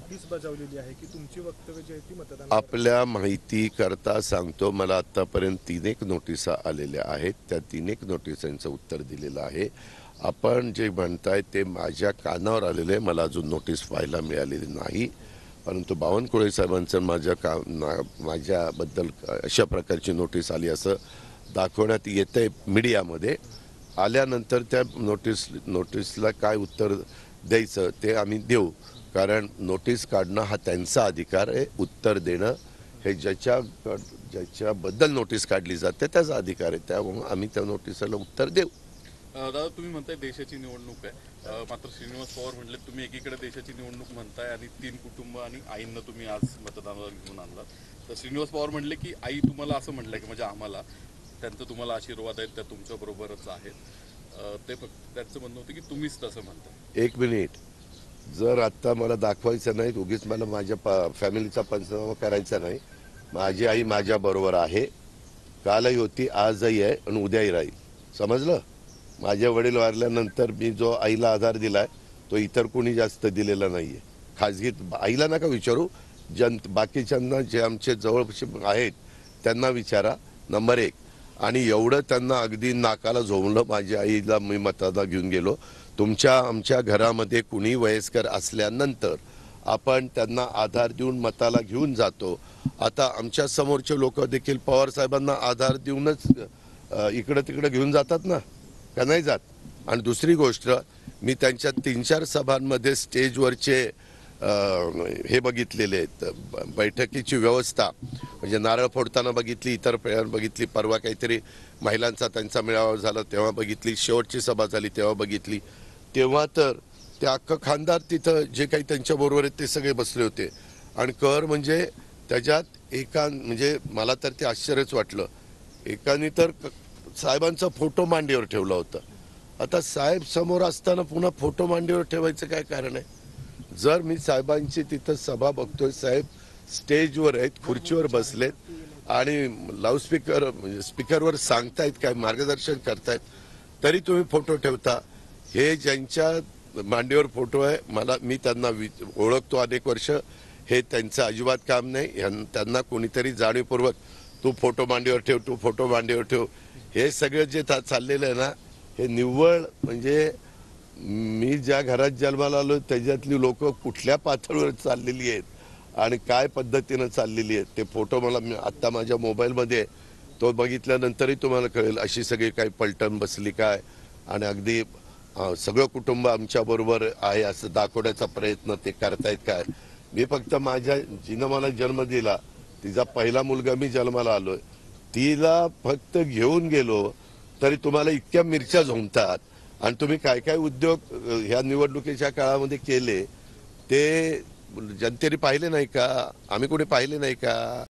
Notice बजावलेली आहे की तुमची वक्तव्य जी आहे ती मतदान आपल्या माहिती करता सांगतो, मला आतापर्यंत 3 नोटिसा आलेल्या आहेत. त्या 3 नोटिसांचं उत्तर दिलेलं आहे. आपण जे म्हणताय ते माझ्या कानावर आलेले, मला अजून नोटीस पाहायला मिळालेली नाही. परंतु बावनकुळे साहेबांचं माझ्याबद्दल अशा प्रकारची नोटीस आली असं दाखवण्यात येतंय मीडियामध्ये. आल्यानंतर त्या नोटीसला काय उत्तर द्यायचं ते आम्ही देऊ. कारण नोटीस काढणं हा त्यांचा अधिकार आहे, उत्तर देणं हे ज्याच्याबद्दल नोटीस काढली जाते त्याचा अधिकार आहे. त्यामुळे आम्ही त्या नोटीसला उत्तर देऊ. दादा, तुम्ही म्हणताय देशाची निवडणूक आहे, मात्र श्रीनिवास पवार म्हटले तुम्ही एकीकडे देशाची निवडणूक म्हणताय आणि 3 कुटुंब आणि आईंना तुम्ही आज मतदानाला घेऊन आणलात. तर श्रीनिवास पवार म्हटले की आई तुम्हाला असं म्हटलंय की म्हणजे आम्हाला त्यांचं तुम्हाला आशीर्वाद आहेत, त्या तुमच्याबरोबरच आहेत. ते फक्त त्यांचं म्हणणं होतं की तुम्हीच तसं म्हणताय. 1 मिनिट, जर आत्ता मला दाखवायचं नाही, उगीच मला माझ्या फॅमिलीचा पंचनामा करायचा नाही. माझी आई माझ्याबरोबर आहे, कालही होती, आजही आहे आणि उद्याही राहील. समजलं? माझे वडील वारल्यानंतर मी जो आईला आधार दिलाय तो इतर कोणी जास्त दिलेला नाहीये. खाजगीत आईला नका विचारू, बाकीच्यांना जे आमचे जवळचे आहेत त्यांना विचारा. नंबर 1. आणि एवढं त्यांना अगदी नाकाला झोंबलं, माझ्या आईला मी मतदान घेऊन गेलो. आमच्या घरामध्ये कुणी वयस्कर असल्यानंतर आपण त्यांना आधार देऊन मताला घेऊन जातो. आता आमच्या समोरचे लोक देखील पवार साहेबांना आधार देऊनच इकडं तिकडं घेऊन जातात ना, का नाही जात? आणि दुसरी गोष्ट, मी त्यांच्या 3-4 सभांमध्ये स्टेजवरचे हे बघितलेले आहेत, बैठकीची व्यवस्था. म्हणजे नारळ फोडताना बघितली, इतर बघितली, परवा काहीतरी महिलांचा त्यांचा मेळावा झाला तेव्हा बघितली, शेवटची सभा झाली तेव्हा बघितली. तेव्हा तर ते अख्खं खानदार तिथं जे काही त्यांच्याबरोबर आहेत ते सगळे बसले होते. आणि म्हणजे त्याच्यात म्हणजे मला तर ते आश्चर्यच वाटलं. एकाने तर साहेबांचा फोटो मांडीवर ठेवला होता. आता साहेब समोर असताना पुन्हा फोटो मांडीवर ठेवायचं काय कारण आहे? जर मी साहेबांची तिथं सभा बघतोय, साहेब स्टेजवर आहेत, खुर्चीवर बसलेत आणि लाऊडस्पीकर म्हणजे स्पीकरवर सांगतायत, काय मार्गदर्शन करतायत, तरी तुम्ही फोटो ठेवता. हे ज्यांच्या मांडीवर फोटो आहे, मी त्यांना ओळखतो अनेक वर्ष, हे त्यांचं अजिबात काम नाही. त्यांना कोणीतरी जाणीवपूर्वक तू फोटो मांडीवर ठेव, तू फोटो मांडीवर ठेव, हे सगळं जे चाललेलं आहे ना, हे निव्वळ म्हणजे मी ज्या घरात जन्माला आलो त्याच्यातली लोक कुठल्या पातळीवर चाललेली आहेत आणि काय पद्धतीनं चाललेली आहेत ते फोटो मला आत्ता माझ्या मोबाईलमध्ये, तो बघितल्यानंतरही तुम्हाला कळेल अशी सगळी काही पलटण बसली काय. आणि अगदी सगळं कुटुंब आमच्याबरोबर आहे असं दाखवण्याचा प्रयत्न ते करतायत काय. मी फक्त जिनं मला जन्म दिला, तिचा पहिला मुलगा मी जन्माला आलोय, तिला फक्त घेऊन गेलो तरी तुम्हाला इतक्या मिरच्या झोंबतात. आणि तुम्ही काय काय उद्योग ह्या निवडणुकीच्या काळामध्ये केले ते जनतेने पाहिले नाही का? आम्ही कोणी पाहिले नाही का?